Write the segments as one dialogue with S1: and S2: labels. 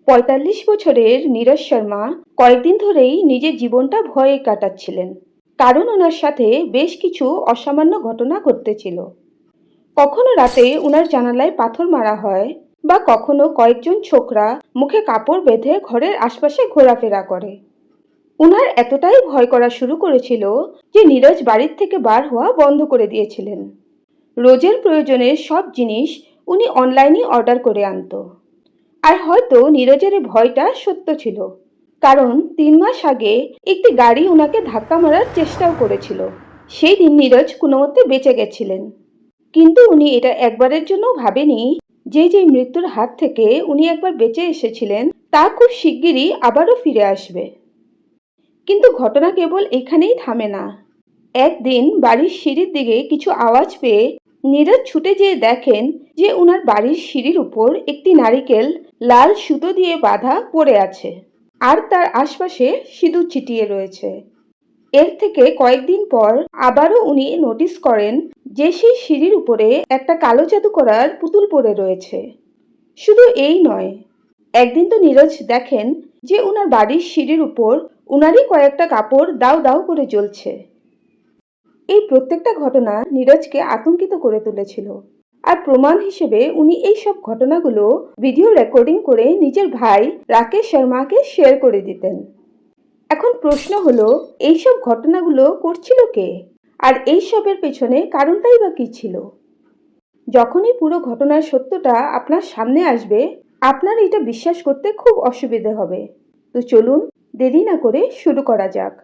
S1: ৪৫ বছরের নীরজ শর্মা কয়েকদিন ধরেই নিজের জীবনটা ভয়ে কাটাচ্ছিলেন। কারণ ওনার সাথে বেশ কিছু অসামান্য ঘটনা ঘটতেছিল। কখনো রাতে উনার জানালায় পাথর মারা হয়, বা কখনো কয়েকজন ছোকরা মুখে কাপড় বেঁধে ঘরের আশপাশে ঘোরাফেরা করে। উনার এতটাই ভয় করা শুরু করেছিল যে নীরজ বাড়ির থেকে বার হওয়া বন্ধ করে দিয়েছিলেন। রোজের প্রয়োজনের সব জিনিস উনি অনলাইনে অর্ডার করে আনতো। আর হয়তো নীরজের এই ভয়টা সত্য ছিল, কারণ ৩ মাস আগে একটি গাড়ি ওনাকে ধাক্কা মারার চেষ্টাও করেছিল। সেই দিন নীরজ কোনোমতে বেঁচে গেছিলেন, কিন্তু উনি এটা একবারের জন্য ভাবেনি যে যে মৃত্যুর হাত থেকে উনি একবার বেঁচে এসেছিলেন তা খুব শিগগিরই আবারও ফিরে আসবে। কিন্তু ঘটনা কেবল এখানেই থামে না। একদিন বাড়ির সিঁড়ির দিকে কিছু আওয়াজ পেয়ে নীরজ ছুটে যেয়ে দেখেন যে উনার বাড়ির সিঁড়ির উপর একটি নারিকেল লাল সুতো দিয়ে বাঁধা পড়ে আছে, আর তার আশপাশে সিঁদুর ছিটিয়ে রয়েছে। এর থেকে কয়েকদিন পর আবারও উনি নোটিস করেন যে সেই সিঁড়ির উপরে একটা কালো জাদু করার পুতুল পড়ে রয়েছে। শুধু এই নয়, একদিন তো নীরজ দেখেন যে উনার বাড়ির সিঁড়ির উপর উনারই কয়েকটা কাপড় দাউ দাউ করে জ্বলছে। এই প্রত্যেকটা ঘটনা নীরজকে আতঙ্কিত করে তুলেছিল, আর প্রমাণ হিসেবে উনি এই সব ঘটনাগুলো ভিডিও রেকর্ডিং করে নিজের ভাই রাকেশ শর্মাকে শেয়ার করে দিতেন। এখন প্রশ্ন হলো, এইসব ঘটনাগুলো করছিল কে, আর এই সবের পেছনে কারণটাই বা কি ছিল? যখনই পুরো ঘটনার সত্যটা আপনার সামনে আসবে, আপনার এটা বিশ্বাস করতে খুব অসুবিধে হবে। তো চলুন, দেরি না করে শুরু করা যাক।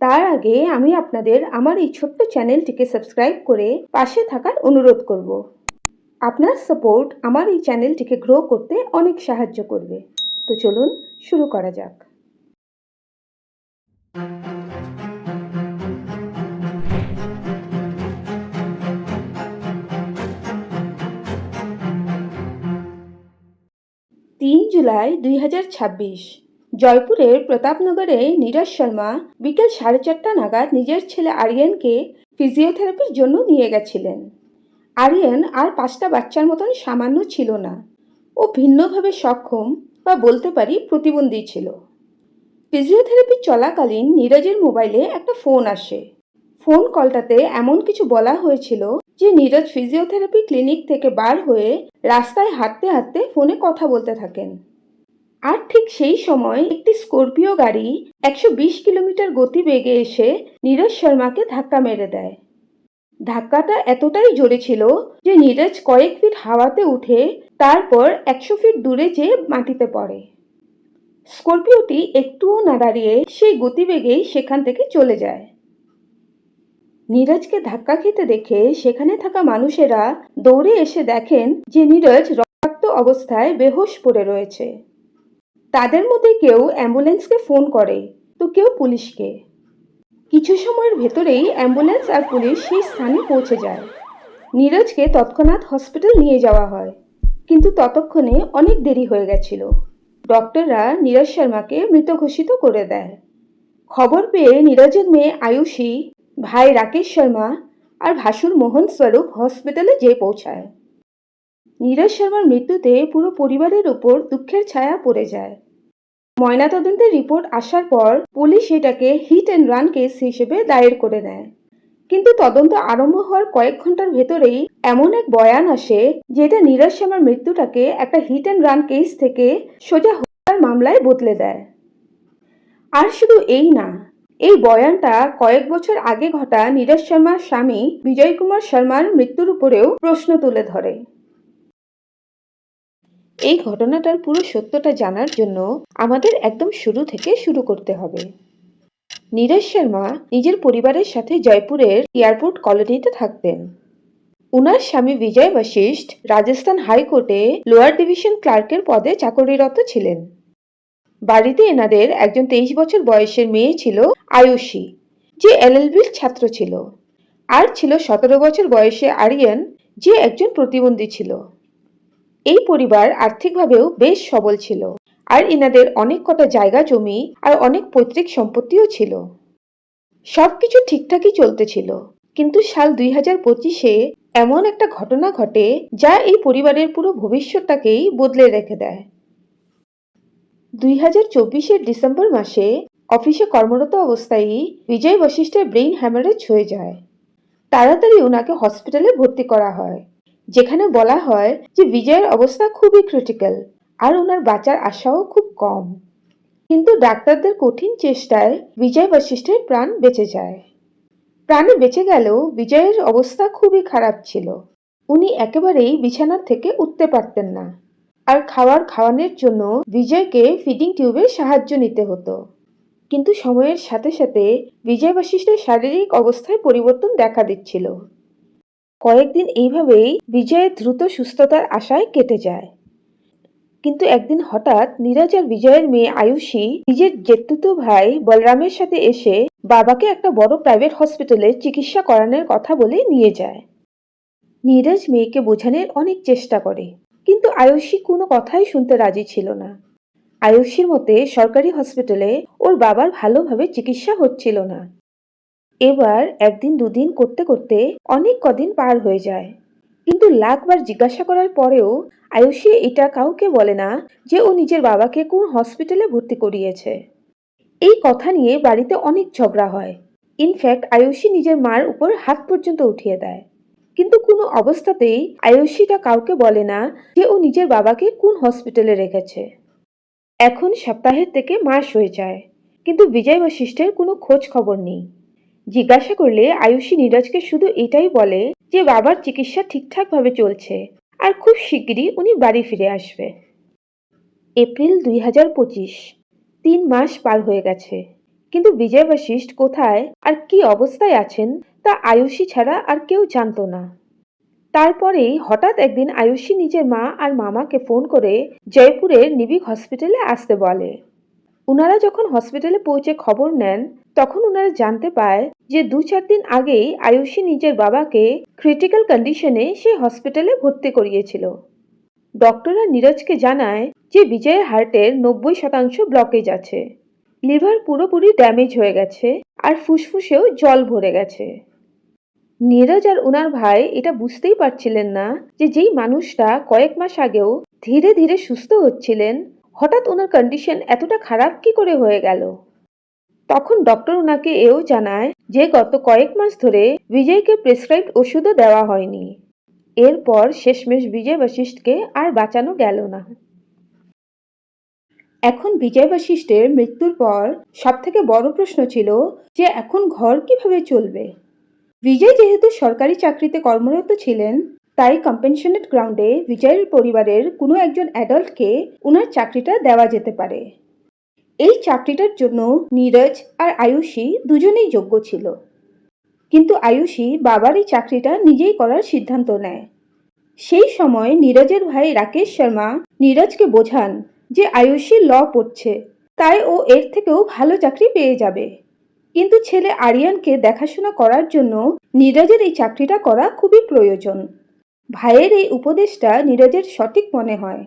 S1: তার আগে আমি আপনাদের আমার এই ছোট্ট চ্যানেলটিকে সাবস্ক্রাইব করে পাশে থাকার অনুরোধ করব। আপনার সাপোর্ট আমার এই চ্যানেলটিকে গ্রো করতে অনেক সাহায্য করবে। তো চলুন শুরু করা যাক। ৩ জুলাই ২০২৬ জয়পুরের প্রতাপনগরে নীরজ শর্মা বিকেল ৪:৩০ নাগাদ নিজের ছেলে আরিয়ানকে ফিজিওথেরাপির জন্য নিয়ে গেছিলেন। আরিয়ান আর ৫টা বাচ্চার মতন সামান্য ছিল না, ও ভিন্নভাবে সক্ষম, বা বলতে পারি প্রতিবন্ধী ছিল। ফিজিওথেরাপি চলাকালীন নীরজের মোবাইলে একটা ফোন আসে। ফোন কলটাতে এমন কিছু বলা হয়েছিল যে নীরজ ফিজিওথেরাপি ক্লিনিক থেকে বার হয়ে রাস্তায় হাঁটতে হাঁটতে ফোনে কথা বলতে থাকেন। আর ঠিক সেই সময় একটি স্করপিও গাড়ি ১২০ কিলোমিটার গতিবেগে এসে নীরজ শর্মাকে ধাক্কা মেরে দেয়। ধাক্কাটা এতটাই জোরে ছিল যে নীরজ কয়েক ফিট হাওয়াতে উঠে তারপর ১০০ ফিট দূরে যেয়ে মাটিতে পড়ে। স্করপিওটি একটুও না দাঁড়িয়ে সেই গতিবেগেই সেখান থেকে চলে যায়। নীরজকে ধাক্কা খেতে দেখে সেখানে থাকা মানুষেরা দৌড়ে এসে দেখেন যে নীরজ রক্তাক্ত অবস্থায় বেহুঁশ পড়ে রয়েছে। তাদের মধ্যে কেউ অ্যাম্বুলেন্সকে ফোন করে, তো কেউ পুলিশকে। কিছু সময়ের ভেতরেই অ্যাম্বুলেন্স আর পুলিশ সেই স্থানে পৌঁছে যায়। নীরজকে তৎক্ষণাৎ হসপিটাল নিয়ে যাওয়া হয়, কিন্তু ততক্ষণে অনেক দেরি হয়ে গেছিল। ডক্টররা নীরজ শর্মাকে মৃত ঘোষিত করে দেয়। খবর পেয়ে নীরজের মেয়ে আয়ুষী, ভাই রাকেশ শর্মা আর ভাসুর মোহন স্বরূপ হসপিটালে যেয়ে পৌঁছায়। নীরজ শর্মার মৃত্যুতে পুরো পরিবারের উপর দুঃখের ছায়া পড়ে যায়। ময়নাতদন্তের রিপোর্ট আসার পর পুলিশ এটাকে হিট অ্যান্ড রান কেস হিসেবে দায়ের করে নেয়, কিন্তু তদন্ত আরম্ভ হওয়ার কয়েক ঘন্টার ভেতরেই এমন এক বয়ান আসে যেটা নীরজ শর্মার মৃত্যুটাকে একটা হিট অ্যান্ড রান কেস থেকে সোজা হত্যার মামলায় বদলে দেয়। আর শুধু এই না, এই বয়ানটা কয়েক বছর আগে ঘটা নীরজ শর্মার স্বামী বিজয় কুমার শর্মার মৃত্যুর উপরেও প্রশ্ন তুলে ধরে। এই ঘটনাটার পুরো সত্যটা জানার জন্য আমাদের একদম শুরু থেকে শুরু করতে হবে। নীরজ শর্মা নিজের পরিবারের সাথে জয়পুরের এয়ারপোর্ট কলোনিতে থাকতেন। উনার স্বামী বিজয় বশিষ্ঠ রাজস্থান হাইকোর্টে লোয়ার ডিভিশন ক্লার্কের পদে চাকরিরত ছিলেন। বাড়িতে এনাদের একজন 23 বছর বয়সের মেয়ে ছিল আয়ুষী, যে এলএলবির ছাত্র ছিল। আর ছিল 17 বছর বয়সে আরিয়ান, যে একজন প্রতিবন্ধী ছিল। এই পরিবার আর্থিকভাবেও বেশ সবল ছিল, আর এনাদের অনেক কটা জায়গা জমি আর অনেক পৈতৃক সম্পত্তিও ছিল। সবকিছু ঠিকঠাকই চলতেছিল, কিন্তু সাল 2025-এ এমন একটা ঘটনা ঘটে যা এই পরিবারের পুরো ভবিষ্যৎটাকেই বদলে রেখে দেয়। 2024-এর ডিসেম্বর মাসে অফিসে কর্মরত অবস্থায় বিজয় বশিষ্ঠের ব্রেইন হ্যামারেজ হয়ে যায়। তাড়াতাড়ি ওনাকে হসপিটালে ভর্তি করা হয়, যেখানে বলা হয় যে বিজয়ের অবস্থা খুবই ক্রিটিক্যাল আর ওনার বাঁচার আশাও খুব কম। কিন্তু ডাক্তারদের কঠিন চেষ্টায় বিজয় বশিষ্ঠের প্রাণ বেঁচে যায়। প্রাণে বেঁচে গেলেও বিজয়ের অবস্থা খুবই খারাপ ছিল। উনি একেবারেই বিছানার থেকে উঠতে পারতেন না, আর খাওয়ানোর জন্য বিজয়কে ফিডিং টিউবের সাহায্য নিতে হতো। কিন্তু সময়ের সাথে সাথে বিজয় বশিষ্ঠের শারীরিক অবস্থায় পরিবর্তন দেখা দিচ্ছিল। কয়েকদিন এইভাবেই বিজয়ের দ্রুত সুস্থতার আশায় কেটে যায়। কিন্তু একদিন হঠাৎ নীরজ আর বিজয়ের মেয়ে আয়ুষী নিজের জেঠতুতো ভাই বলরামের সাথে এসে বাবাকে একটা বড় প্রাইভেট হসপিটালে চিকিৎসা করানোর কথা বলে নিয়ে যায়। নীরজ মেয়েকে বোঝানোর অনেক চেষ্টা করে, কিন্তু আয়ুষী কোনো কথাই শুনতে রাজি ছিল না। আয়ুষীর মতে সরকারি হসপিটালে ওর বাবার ভালোভাবে চিকিৎসা হচ্ছিল না। এবার একদিন দুদিন করতে করতে অনেক কদিন পার হয়ে যায়, কিন্তু লাখবার জিজ্ঞাসা করার পরেও আয়ুষী এটা কাউকে বলে না যে ও নিজের বাবাকে কোন হসপিটালে ভর্তি করিয়েছে। এই কথা নিয়ে বাড়িতে অনেক ঝগড়া হয়। ইনফ্যাক্ট আয়ুষী নিজের মার উপর হাত পর্যন্ত উঠিয়ে দেয়। কিন্তু কোনো অবস্থাতেই আয়ুষীটা কাউকে বলে না যে ও নিজের বাবাকে কোন হসপিটালে রেখেছে। এখন সপ্তাহের থেকে মাস হয়ে যায়, কিন্তু বিজয় বশিষ্ঠের কোনো খোঁজ খবর নেই। জিজ্ঞাসা করলে আয়ুষী নীরজকে শুধু এটাই বলে যে বাবার চিকিৎসা ঠিকঠাকভাবে চলছে আর খুব শিগগিরই উনি বাড়ি ফিরে আসবে। এপ্রিল 2025, 3 মাস পার হয়ে গেছে, কিন্তু বিজয় বশিষ্ঠ কোথায় আর কি অবস্থায় আছেন তা আয়ুষী ছাড়া আর কেউ জানতো না। তারপরেই হঠাৎ একদিন আয়ুষী নিজের মা আর মামাকে ফোন করে জয়পুরের নিবিক হসপিটালে আসতে বলে। উনারা যখন হসপিটালে পৌঁছে খবর নেন, তখন উনারা জানতে পায় যে 2-4 দিন আগেই আয়ুষী নিজের বাবাকে ক্রিটিক্যাল কন্ডিশনে সেই হসপিটালে ভর্তি করিয়েছিল। ডক্টররা নীরজকে জানায় যে বিজয়ের হার্টের 90% ব্লকেজ আছে, লিভার পুরোপুরি ড্যামেজ হয়ে গেছে আর ফুসফুসেও জল ভরে গেছে। নীরজ আর ওনার ভাই এটা বুঝতেই পারছিলেন না যে যেই মানুষটা কয়েক মাস আগেও ধীরে ধীরে সুস্থ হচ্ছিলেন, হঠাৎ ওনার কন্ডিশন এতটা খারাপ কি করে হয়ে গেল। তখন ডক্টর ওনাকে এও জানায় যে গত কয়েক মাস ধরে বিজয়কে প্রেসক্রাইবড ওষুধও দেওয়া হয়নি। এরপর শেষমেশ বিজয় বশিষ্ঠকে আর বাঁচানো গেল না। এখন বিজয় বশিষ্ঠের মৃত্যুর পর সবথেকে বড় প্রশ্ন ছিল যে এখন ঘর কিভাবে চলবে। বিজয় যেহেতু সরকারি চাকরিতে কর্মরত ছিলেন, তাই কম্পেনশনেট গ্রাউন্ডে বিজয়ের পরিবারের কোনো একজন অ্যাডাল্টকে ওনার চাকরিটা দেওয়া যেতে পারে। এই চাকরিটার জন্য নীরজ আর আয়ুষী দুজনেই যোগ্য ছিল, কিন্তু আয়ুষী বাবার এই চাকরিটা নিজেই করার সিদ্ধান্ত নেয়। সেই সময় নীরজের ভাই রাকেশ শর্মা নীরজকে বোঝান যে আয়ুষী ল পড়ছে, তাই ও এর থেকেও ভালো চাকরি পেয়ে যাবে। কিন্তু ছেলে আরিয়ানকে দেখাশোনা করার জন্য নীরজের এই চাকরিটা করা খুবই প্রয়োজন। ভাইয়ের এই উপদেশটা নীরজের সঠিক মনে হয়,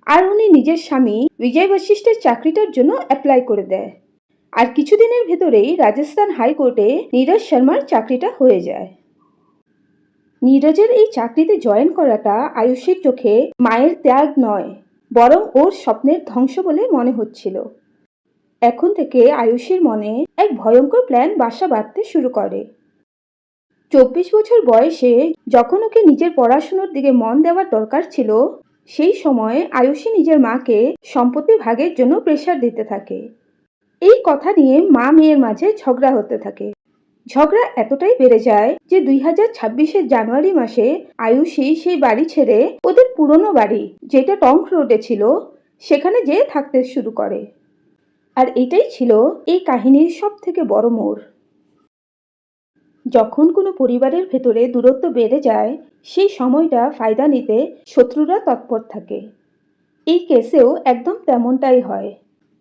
S1: আর উনি নিজের স্বামী বিজয় বশিষ্ঠের চাকরিটার জন্য অ্যাপ্লাই করে দেয়। আর কিছুদিনের ভেতরেই রাজস্থান হাইকোর্টে নীরজ শর্মার চাকরিটা হয়ে যায়। নীরজের এই চাকরিতে জয়েন করাটা আয়ুষীর চোখে মায়ের ত্যাগ নয়, বরং ওর স্বপ্নের ধ্বংস বলে মনে হচ্ছিল। এখন থেকে আয়ুষীর মনে এক ভয়ঙ্কর প্ল্যান বাসা বাঁধতে শুরু করে। 24 বছর বয়সে যখন ওকে নিজের পড়াশুনোর দিকে মন দেওয়ার দরকার ছিল, সেই সময়ে আয়ুষী নিজের মাকে সম্পত্তি ভাগের জন্য প্রেশার দিতে থাকে। এই কথা নিয়ে মা মেয়ের মাঝে ঝগড়া হতে থাকে। ঝগড়া এতটাই বেড়ে যায় যে 2026-এর জানুয়ারি মাসে আয়ুষী সেই বাড়ি ছেড়ে ওদের পুরনো বাড়ি, যেটা টঙ্ক রোডে ছিল, সেখানে যেয়ে থাকতে শুরু করে। আর এটাই ছিল এই কাহিনীর সব থেকে বড় মোড়। যখন কোনো পরিবারের ভেতরে দূরত্ব বেড়ে যায়, সেই সময়টা ফায়দা নিতে শত্রুরা তৎপর থাকে। এই কেসেও একদম তেমনটাই হয়।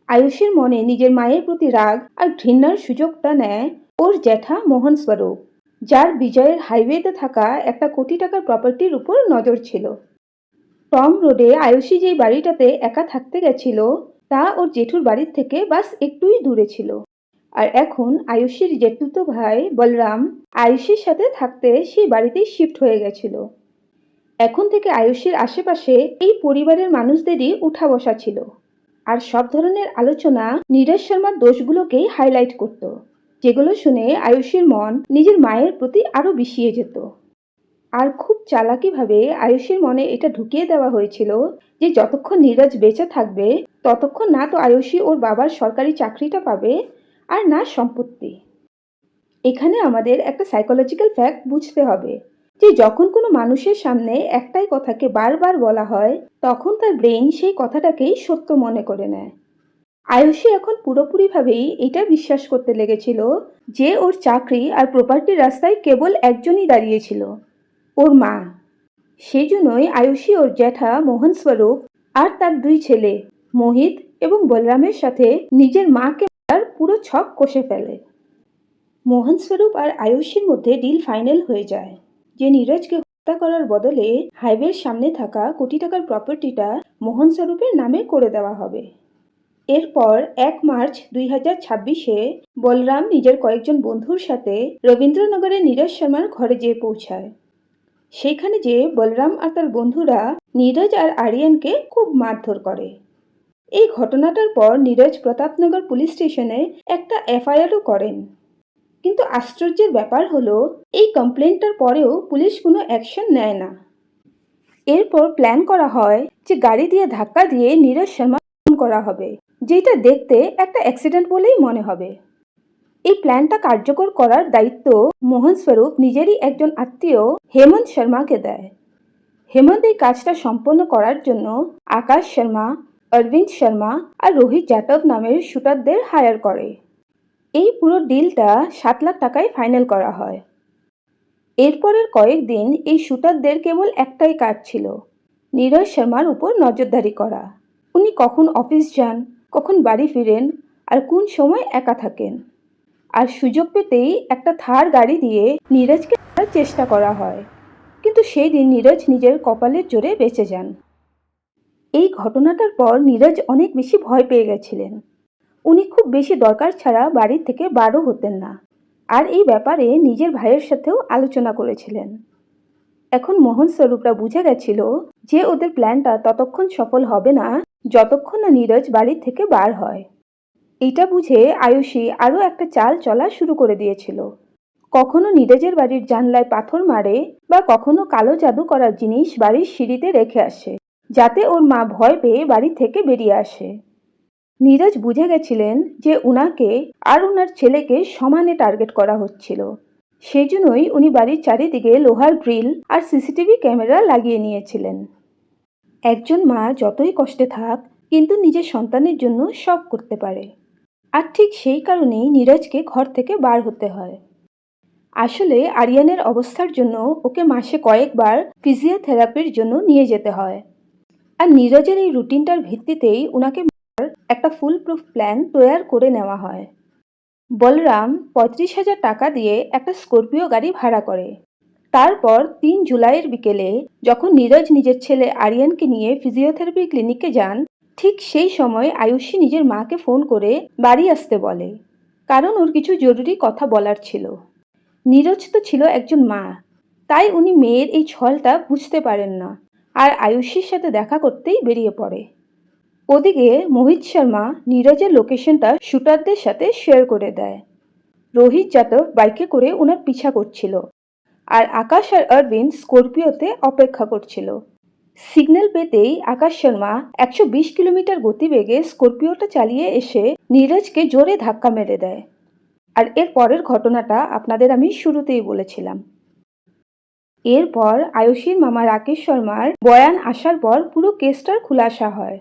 S1: আয়ুষীর মনে নিজের মায়ের প্রতি রাগ আর ঘৃণার সুযোগটা নেয় ওর জ্যাঠা মোহন স্বরূপ, যার বিজয়ের হাইওয়েতে থাকা একটা কোটি টাকার প্রপার্টির উপর নজর ছিল। টম রোডে আয়ুষী যেই বাড়িটাতে একা থাকতে গেছিল, তা ওর জেঠুর বাড়ির থেকে বাস একটুই দূরে ছিল। আর এখন আয়ুষীর জেঠুতো ভাই বলরাম আয়ুষীর সাথে থাকতে সেই বাড়িতেই শিফট হয়ে গেছিল। এখন থেকে আয়ুষীর আশেপাশে এই পরিবারের মানুষদেরই উঠা বসা ছিল। আর সব ধরনের আলোচনা নীরজ শর্মার দোষগুলোকেই হাইলাইট করত, যেগুলো শুনে আয়ুষীর মন নিজের মায়ের প্রতি আরো বিষিয়ে যেত। আর খুব চালাকিভাবে আয়ুষীর মনে এটা ঢুকিয়ে দেওয়া হয়েছিল যে যতক্ষণ নীরজ বেঁচে থাকবে ততক্ষণ না তো আয়ুষী ওর বাবার সরকারি চাকরিটা পাবে আর না সম্পত্তি। এখানে আমাদের একটা সাইকোলজিক্যাল ফ্যাক্ট বুঝতে হবে যে যখন কোনো মানুষের সামনে একটাই কথাকে বারবার বলা হয় তখন তার ব্রেন সেই কথাটাকেই সত্য মনে করে নেয়। আয়ুষী এখন পুরোপুরিভাবেই এটা বিশ্বাস করতে লেগেছিল যে ওর চাকরি আর প্রপার্টির রাস্তায় কেবল একজনই দাঁড়িয়েছিল, ওর মা। সেই জন্যই আয়ুষী ওর জ্যাঠা মোহন স্বরূপ আর তার দুই ছেলে মোহিত এবং বলরামের সাথে নিজের মাকে মারার পুরো ছক কষে ফেলে। মোহন স্বরূপ আর আয়ুষীর মধ্যে ডিল ফাইনাল হয়ে যায় যে নীরজকে হত্যা করার বদলে হাইওয়ের সামনে থাকা কোটি টাকার প্রপার্টিটা মোহন স্বরূপের নামে করে দেওয়া হবে। এরপর 1 মার্চ 2026-এ বলরাম নিজের কয়েকজন বন্ধুর সাথে রবীন্দ্রনগরে নীরজ শর্মার ঘরে যেয়ে পৌঁছায়। সেখানে যে বলরাম আর তার বন্ধুরা নীরজ আর আরিয়ানকে খুব মারধর করে। এই ঘটনাটার পর নীরজ প্রতাপনগর পুলিশ স্টেশনে একটা এফআইআরও করেন। কিন্তু আশ্চর্যের ব্যাপার হলো এই কমপ্লেনটার পরেও পুলিশ কোনো অ্যাকশন নেয় না। এরপর প্ল্যান করা হয় যে গাড়ি দিয়ে ধাক্কা দিয়ে নীরজ শর্মা খুন করা হবে, যেটা দেখতে একটা অ্যাক্সিডেন্ট বলেই মনে হবে। এই প্ল্যানটা কার্যকর করার দায়িত্ব মোহন স্বরূপ নিজেরই একজন আত্মীয় হেমন্ত শর্মাকে দেয়। হেমন্ত এই কাজটা সম্পন্ন করার জন্য আকাশ শর্মা, অরবিন্দ শর্মা আর রোহিত যাদব নামের শুটারদের হায়ার করে। এই পুরো ডিলটা 7 লাখ টাকায় ফাইনাল করা হয়। এরপরের কয়েকদিন এই শুটারদের কেবল একটাই কাজ ছিল, নীরজ শর্মার উপর নজরদারি করা। উনি কখন অফিস যান, কখন বাড়ি ফিরেন আর কোন সময় একা থাকেন। আর সুযোগ পেতেই একটা থার গাড়ি দিয়ে নীরজকে মারার চেষ্টা করা হয়, কিন্তু সেই দিন নীরজ নিজের কপালের জোরে বেঁচে যান। এই ঘটনাটার পর নীরজ অনেক বেশি ভয় পেয়ে গেছিলেন। উনি খুব বেশি দরকার ছাড়া বাড়ি থেকে বারও হতেন না, আর এই ব্যাপারে নিজের ভাইয়ের সাথেও আলোচনা করেছিলেন। এখন মোহন স্বরূপরা বুঝে গেছিল যে ওদের প্ল্যানটা ততক্ষণ সফল হবে না যতক্ষণ না নীরজ বাড়ি থেকে বার হয়। এটা বুঝে আয়ুষী আরও একটা চাল চলা শুরু করে দিয়েছিল। কখনো নীরজের বাড়ির জানলায় পাথর মারে বা কখনো কালো জাদু করার জিনিস বাড়ির সিঁড়িতে রেখে আসে, যাতে ওর মা ভয় পেয়ে বাড়ি থেকে বেরিয়ে আসে। নীরজ বুঝে গেছিলেন যে উনাকে আর উনার ছেলেকে সমানে টার্গেট করা হচ্ছিল। সেই জন্যই উনি বাড়ির চারিদিকে লোহার গ্রিল আর সিসিটিভি ক্যামেরা লাগিয়ে নিয়েছিলেন। একজন মা যতই কষ্টে থাক কিন্তু নিজের সন্তানের জন্য সব করতে পারে, আর ঠিক সেই কারণেই নীরজকে ঘর থেকে বার হতে হয়। আসলে আরিয়ানের অবস্থার জন্য ওকে মাসে কয়েকবার ফিজিওথেরাপির জন্য নিয়ে যেতে হয়, আর নীরজের এই রুটিনটার ভিত্তিতেই উনাকে একটা ফুল প্রুফ প্ল্যান তৈরি করে নেওয়া হয়। বলরাম 35,000 টাকা দিয়ে একটা স্করপিও গাড়ি ভাড়া করে। তারপর 3 জুলাইয়ের বিকেলে যখন নীরজ নিজের ছেলে আরিয়ানকে নিয়ে ফিজিওথেরাপি ক্লিনিকে যান, ঠিক সেই সময় আয়ুষী নিজের মাকে ফোন করে বাড়ি আসতে বলে, কারণ ওর কিছু জরুরি কথা বলার ছিল। নীরজ তো ছিল একজন মা, তাই উনি মেয়ের এই ছলটা বুঝতে পারেন না আর আয়ুষীর সাথে দেখা করতেই বেরিয়ে পড়ে। ওদিকে মোহিত শর্মা নীরজের লোকেশনটা শুটারদের সাথে শেয়ার করে দেয়। রোহিত যাদব বাইকে করে ওনার পিছা করছিল, আর আকাশ আর অরবিন্দ স্করপিওতে অপেক্ষা করছিল। সিগন্যাল পেতেই আকাশ শর্মা 120 কিলোমিটার গতিবেগে স্করপিওটা চালিয়ে এসে নীরজকে জোরে ধাক্কা মেরে দেয়। আর এর পরের ঘটনাটা আপনাদের আমি শুরুতেই বলেছিলাম। এরপর আয়ুষীর মামা রাকেশ শর্মার বয়ান আসার পর পুরো কেসটার খুলাসা হয়।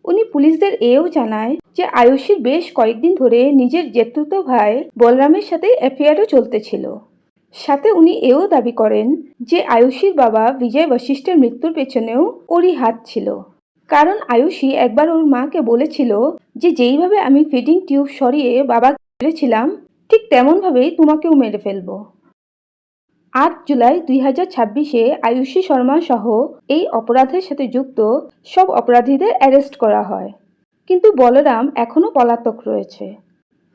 S1: উনি পুলিশদের এও জানায় যে আয়ুষীর বেশ কয়েকদিন ধরে নিজের জেঠতুতো ভাই বলরামের সাথে অ্যাফেয়ারও চলতেছিল। সাথে উনি এও দাবি করেন যে আয়ুষীর বাবা বিজয় বশিষ্ঠের মৃত্যুর পেছনেও ওরই হাত ছিল, কারণ আয়ুষী একবার ওর মাকে বলেছিল যে যেইভাবে আমি ফিডিং টিউব সরিয়ে বাবাকে মেরেছিলাম ঠিক তেমনভাবেই তোমাকেও মেরে ফেলবো। 8 জুলাই 2026-এ আয়ুষী শর্মা সহ এই অপরাধের সাথে যুক্ত সব অপরাধীদের অ্যারেস্ট করা হয়, কিন্তু বলরাম এখনও পলাতক রয়েছে।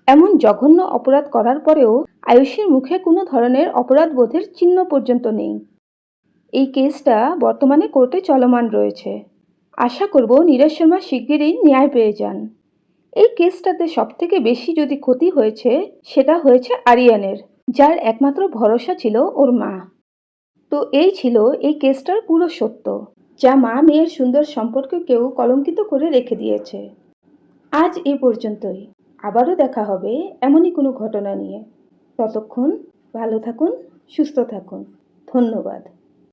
S1: এমন জঘন্য অপরাধ করার পরেও আয়ুষীর মুখে কোনো ধরনের অপরাধবোধের চিহ্ন পর্যন্ত নেই। এই কেসটা বর্তমানে কোর্টে চলমান রয়েছে, আশা করব নীরজ শর্মা শিগগিরই ন্যায় পেয়ে যান। এই কেসটাতে সবথেকে বেশি যদি ক্ষতি হয়েছে সেটা হয়েছে আরিয়ানের, যার একমাত্র ভরসা ছিল ওর মা। তো এই ছিল এই কেসটার পুরো সত্য, যা মা মেয়ের সুন্দর সম্পর্ককেও কলঙ্কিত করে রেখে দিয়েছে। আজ এ পর্যন্তই। আবারও দেখা হবে এমনই কোনো ঘটনা নিয়ে। ততক্ষণ ভালো থাকুন, সুস্থ থাকুন। ধন্যবাদ।